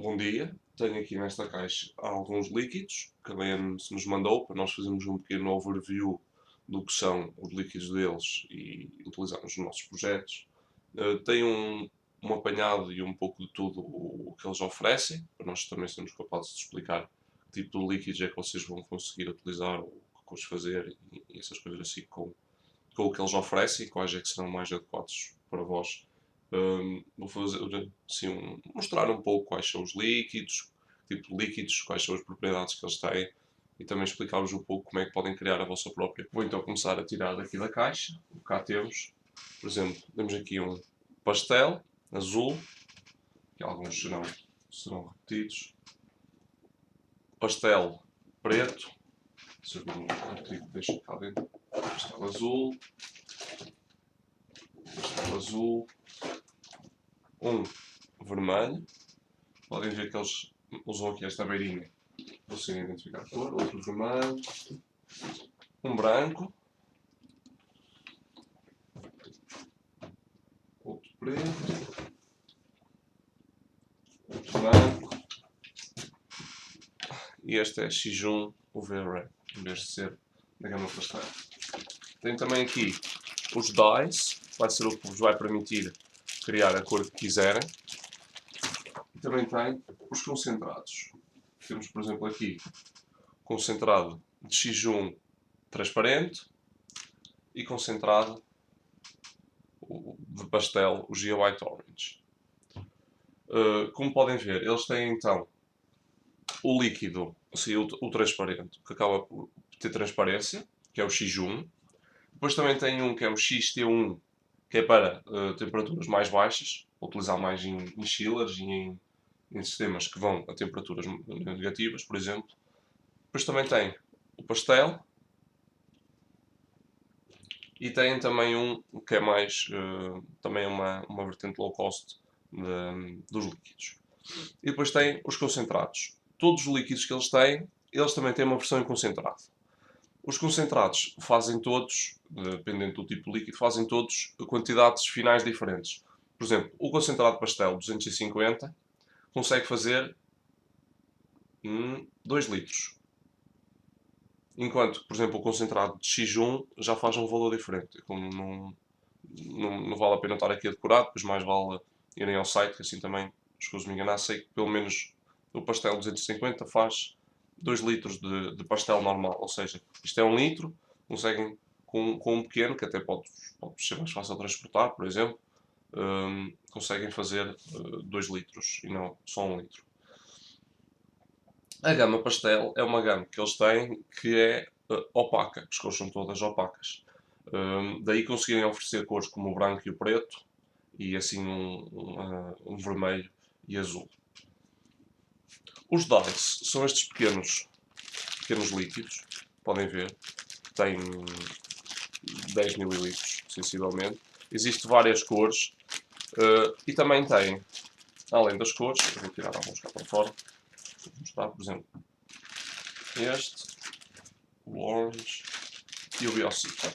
Bom dia, tenho aqui nesta caixa alguns líquidos que a BM se nos mandou para nós fazermos um pequeno overview do que são os líquidos deles e utilizarmos nos nossos projetos. Tem um apanhado e um pouco de tudo o que eles oferecem, para nós também sermos capazes de explicar que tipo de líquidos é que vocês vão conseguir utilizar, ou que cores fazer e essas coisas assim com o que eles oferecem e quais é que serão mais adequados para vós. Vou fazer assim, mostrar um pouco quais são os líquidos, que tipo de líquidos, quais são as propriedades que eles têm e também explicar-vos um pouco como é que podem criar a vossa própria. Vou então começar a tirar daqui da caixa. Cá temos, por exemplo, temos aqui um pastel azul, que alguns serão repetidos. Pastel preto, se eu não repetido, deixa cá dentro. Pastel azul, pastel azul. Um vermelho, podem ver que eles usam aqui esta beirinha para conseguirem identificar a cor, outro vermelho, um branco, outro preto, outro branco, e este é X1 UV Red, em vez de ser da gama pastel. Tem também aqui os dyes, vai ser o que vos vai permitir criar a cor que quiserem. E também tem os concentrados. Temos, por exemplo, aqui concentrado de X1 transparente e concentrado de pastel, o Gia White Orange. Como podem ver, eles têm então o líquido, assim, o transparente, que acaba por ter transparência, que é o X1. Depois também tem um que é o XT1, que é para temperaturas mais baixas, utilizar mais em chillers e em sistemas que vão a temperaturas negativas, por exemplo. Depois também tem o pastel e tem também um que é mais, também uma vertente low cost dos líquidos. E depois tem os concentrados. Todos os líquidos que eles também têm uma versão em concentrado. Os concentrados fazem todos, dependendo do tipo de líquido, fazem todos quantidades finais diferentes. Por exemplo, o concentrado de pastel 250 consegue fazer 2 litros. Enquanto, por exemplo, o concentrado de X1 já faz um valor diferente. Como não vale a pena estar aqui a decorar, depois mais vale irem ao site, que assim também, escuso me enganar, sei que pelo menos o pastel 250 faz 2 litros de pastel normal. Ou seja, isto é 1 litro, conseguem com um pequeno, que até pode ser mais fácil de transportar, por exemplo, conseguem fazer 2 litros e não só 1 litro. A gama pastel é uma gama que eles têm que é opaca, as cores são todas opacas. Daí conseguirem oferecer cores como o branco e o preto, e assim um vermelho e azul. Os dyes são estes pequenos líquidos, podem ver, têm 10 ml, sensivelmente. Existem várias cores e também tem, além das cores, eu vou tirar alguns cá para fora, vou mostrar, por exemplo, este, o orange e o biocida.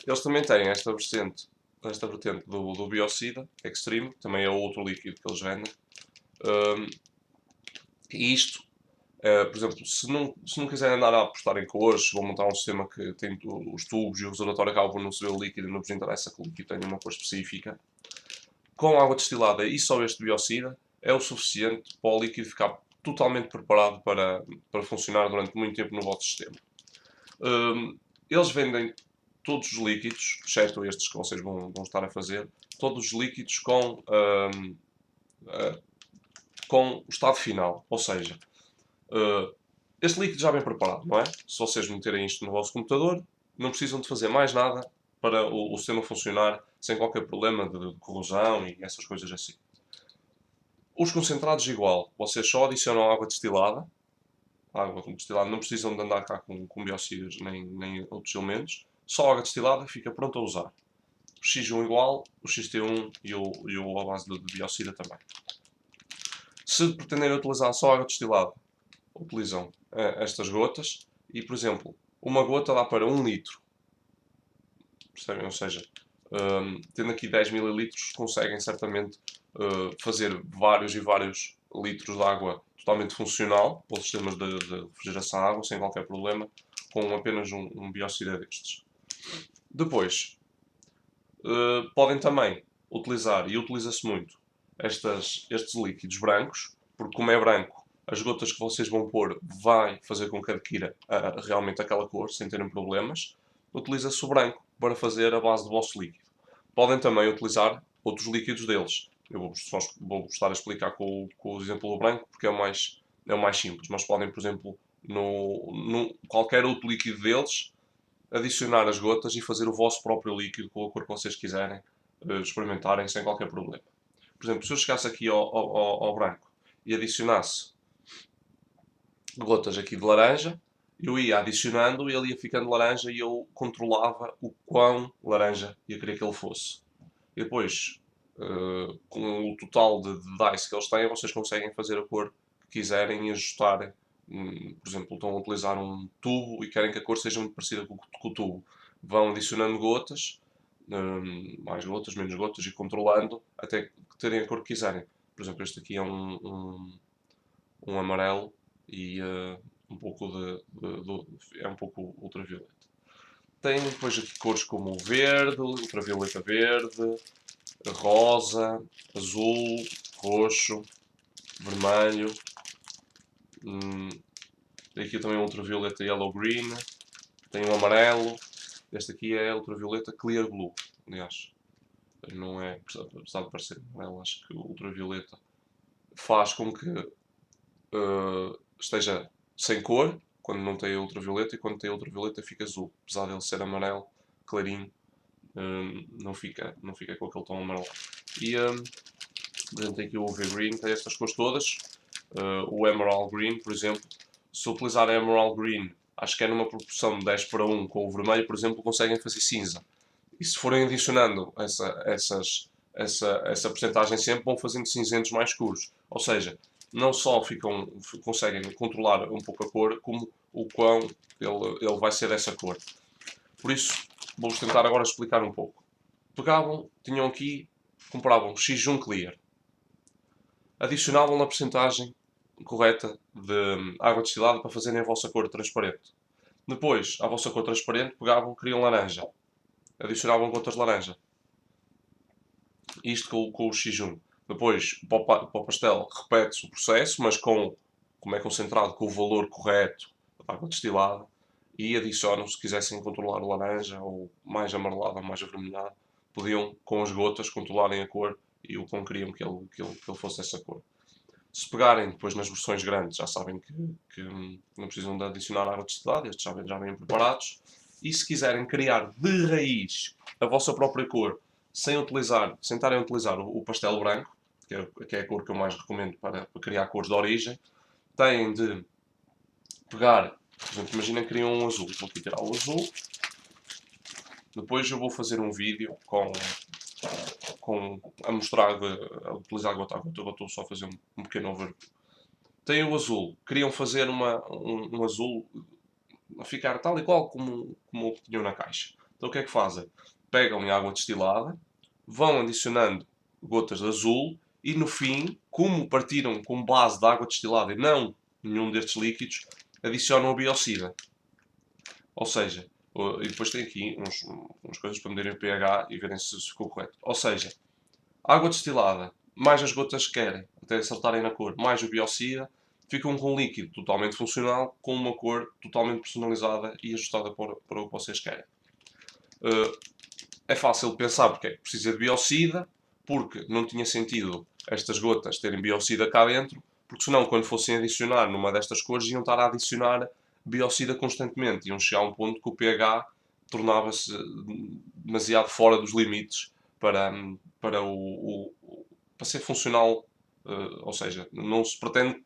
Eles também têm esta vertente do biocida extreme, também é outro líquido que eles vendem. E isto, por exemplo, se não quiserem andar a apostar em cores, vão montar um sistema que tem os tubos e o reservatório acaba por não se ver o líquido e não vos interessa que o líquido tenha uma cor específica. Com água destilada e só este biocida é o suficiente para o líquido ficar totalmente preparado para funcionar durante muito tempo no vosso sistema. Eles vendem todos os líquidos, exceto estes que vocês vão estar a fazer, todos os líquidos com o estado final. Ou seja, este líquido já vem preparado, não é? Se vocês meterem isto no vosso computador, não precisam de fazer mais nada para o sistema funcionar sem qualquer problema de corrosão e essas coisas assim. Os concentrados igual, vocês só adicionam água destilada. A água destilada não precisam de andar cá com biocidas nem outros elementos. Só água destilada fica pronto a usar. O X1 igual, o XT1 e o à base de biocida também. Se pretenderem utilizar só água destilada, utilizam estas gotas e, por exemplo, uma gota dá para 1 litro. Percebem? Ou seja, tendo aqui 10 ml, conseguem certamente fazer vários e vários litros de água totalmente funcional, ou sistemas de refrigeração de água, sem qualquer problema, com apenas um biocida destes. Depois, podem também utilizar, e utiliza-se muito, estes líquidos brancos, porque como é branco, as gotas que vocês vão pôr vai fazer com que adquira realmente aquela cor, sem terem problemas. Utiliza-se o branco para fazer a base do vosso líquido. Podem também utilizar outros líquidos deles. Eu vou estar a explicar com o exemplo do branco, porque é o mais simples. Mas podem, por exemplo, no qualquer outro líquido deles, adicionar as gotas e fazer o vosso próprio líquido com a cor que vocês quiserem, experimentarem sem qualquer problema. Por exemplo, se eu chegasse aqui ao branco e adicionasse gotas aqui de laranja, eu ia adicionando e ele ia ficando laranja e eu controlava o quão laranja eu queria que ele fosse. E depois, com o total de dice que eles têm, vocês conseguem fazer a cor que quiserem e ajustarem. Por exemplo, estão a utilizar um tubo e querem que a cor seja muito parecida com o tubo. Vão adicionando gotas, mais gotas, menos gotas, e controlando até terem a cor que quiserem. Por exemplo, este aqui é um amarelo e um pouco é um pouco ultravioleta. Tem depois aqui cores como o verde, ultravioleta verde, rosa, azul, roxo, vermelho. Tem aqui também um ultravioleta yellow green. Tem um amarelo. Este aqui é ultravioleta clear blue. Aliás, não é, apesar de parecer amarelo, acho que o ultravioleta faz com que esteja sem cor quando não tem ultravioleta, e quando tem ultravioleta fica azul. Apesar de ele ser amarelo clarinho, não fica com aquele tom amarelo. E por exemplo, tem aqui o UV Green, tem estas cores todas. O Emerald Green, por exemplo, se utilizar Emerald Green, acho que é numa proporção de 10:1 com o vermelho, por exemplo, conseguem fazer cinza. E se forem adicionando essa percentagem sempre, vão fazendo cinzentos mais escuros. Ou seja, não só conseguem controlar um pouco a cor, como o quão ele vai ser essa cor. Por isso, vou-vos tentar agora explicar um pouco. Tinham aqui, compravam X1 Clear, adicionavam na percentagem correta de água destilada para fazerem a vossa cor transparente. Depois, a vossa cor transparente, queriam laranja, adicionavam gotas de laranja. Isto com o X1. Depois, para o pastel, repete-se o processo, mas como é concentrado, com o valor correto da água destilada, e adicionam, se quisessem controlar o laranja, ou mais amarelado ou mais avermelhado, podiam, com as gotas, controlarem a cor e o quão queriam que ele fosse essa cor. Se pegarem depois nas versões grandes, já sabem que não precisam de adicionar água destilada, estes já vêm preparados. E se quiserem criar de raiz a vossa própria cor, sem estarem a utilizar o pastel branco, que é a cor que eu mais recomendo para criar cores de origem, têm de pegar, por exemplo, imaginem que criam um azul. Vou aqui tirar o azul. Depois eu vou fazer um vídeo a mostrar, a utilizar a gota a gota. Eu estou só a fazer um pequeno overview. Tem o azul. Queriam fazer um azul a ficar tal e qual como o que tinham na caixa. Então o que é que fazem? Pegam em água destilada, vão adicionando gotas de azul e no fim, como partiram com base de água destilada e não nenhum destes líquidos, adicionam a biocida. Ou seja, e depois tem aqui umas coisas para medirem o pH e verem se ficou correto. Ou seja, água destilada, mais as gotas que querem, até acertarem na cor, mais o biocida, ficam com um líquido totalmente funcional, com uma cor totalmente personalizada e ajustada para o que vocês querem. É fácil de pensar porque é que precisa de biocida, porque não tinha sentido estas gotas terem biocida cá dentro, porque senão quando fossem adicionar numa destas cores iam estar a adicionar biocida constantemente, iam chegar a um ponto que o pH tornava-se demasiado fora dos limites para ser funcional, ou seja, não se pretende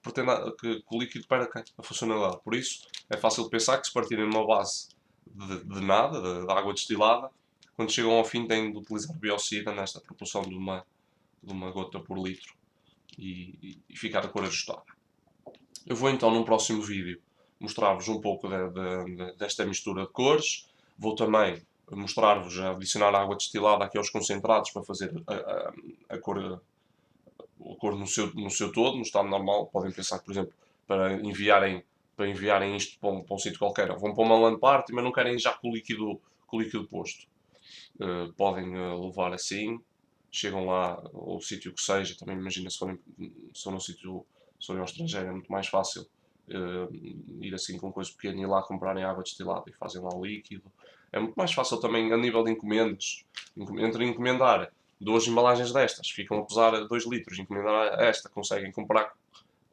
que o líquido perca a funcionalidade. Por isso, é fácil de pensar que se partirem numa base de nada, de água destilada, quando chegam ao fim têm de utilizar biocida nesta proporção de uma gota por litro e ficar a cor ajustada. Eu vou então num próximo vídeo mostrar-vos um pouco desta mistura de cores. Vou também mostrar-vos a adicionar água destilada aqui aos concentrados para fazer a cor a cor no seu todo, no estado normal. Podem pensar que, por exemplo, para enviarem isto para um sítio qualquer, vão para uma LAN party, mas não querem já com o líquido posto. Podem levar assim, chegam lá, ou o sítio que seja, também imagina se for num sítio, se forem ao estrangeiro, é muito mais fácil ir assim com coisa pequena e ir lá comprarem água destilada e fazem lá o líquido. É muito mais fácil também a nível de encomendas. Entre encomendar 2 embalagens destas, ficam a pesar 2 litros, encomendar esta, conseguem comprar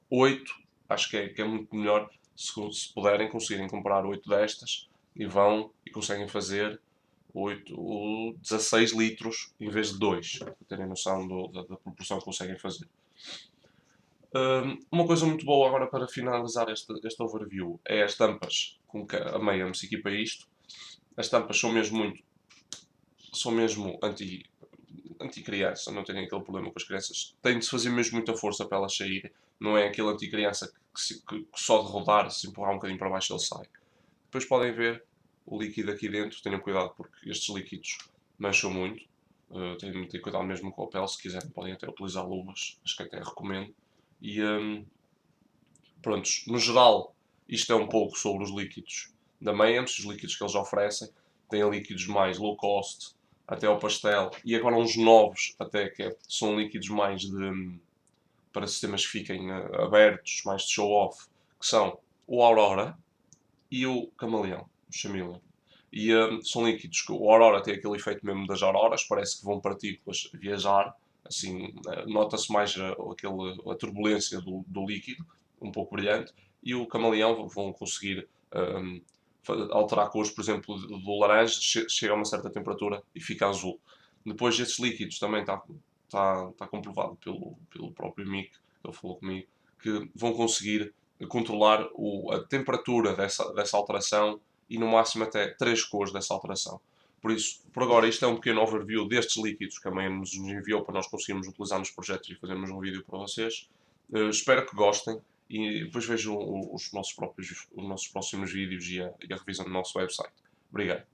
8, acho que é muito melhor se puderem, conseguirem comprar 8 destas e vão e conseguem fazer 8 ou 16 litros em vez de 2, para terem noção da proporção que conseguem fazer. Uma coisa muito boa agora para finalizar este overview é as tampas com que a Mayhem se equipa isto. As tampas são mesmo anti-criança, não têm aquele problema com as crianças. Tem de se fazer mesmo muita força para elas saírem. Não é aquele anti-criança que só de rodar, se empurrar um bocadinho para baixo ele sai. Depois podem ver o líquido aqui dentro. Tenham cuidado porque estes líquidos mancham muito. Tenham de ter cuidado mesmo com a pele. Se quiserem podem até utilizar luvas, acho que até recomendo. E prontos, no geral isto é um pouco sobre os líquidos da Mayhem, os líquidos que eles oferecem. Tem líquidos mais low cost, até ao pastel, e agora uns novos, até que são líquidos mais para sistemas que fiquem abertos, mais de show-off, que são o Aurora e o Camaleão, o Chameleon. E são líquidos que o Aurora tem aquele efeito mesmo das auroras, parece que vão partículas viajar, assim, nota-se mais a turbulência do líquido, um pouco brilhante, e o Camaleão vão conseguir alterar cores, por exemplo, do laranja chega a uma certa temperatura e fica azul. Depois esses líquidos também está comprovado pelo próprio Mick, ele falou comigo, que vão conseguir controlar a temperatura dessa alteração e no máximo até 3 cores dessa alteração. Por isso, por agora, isto é um pequeno overview destes líquidos que a Mayhem nos enviou para nós conseguirmos utilizar nos projetos e fazermos um vídeo para vocês. Espero que gostem e depois vejam os nossos próximos vídeos e a revisão do nosso website. Obrigado.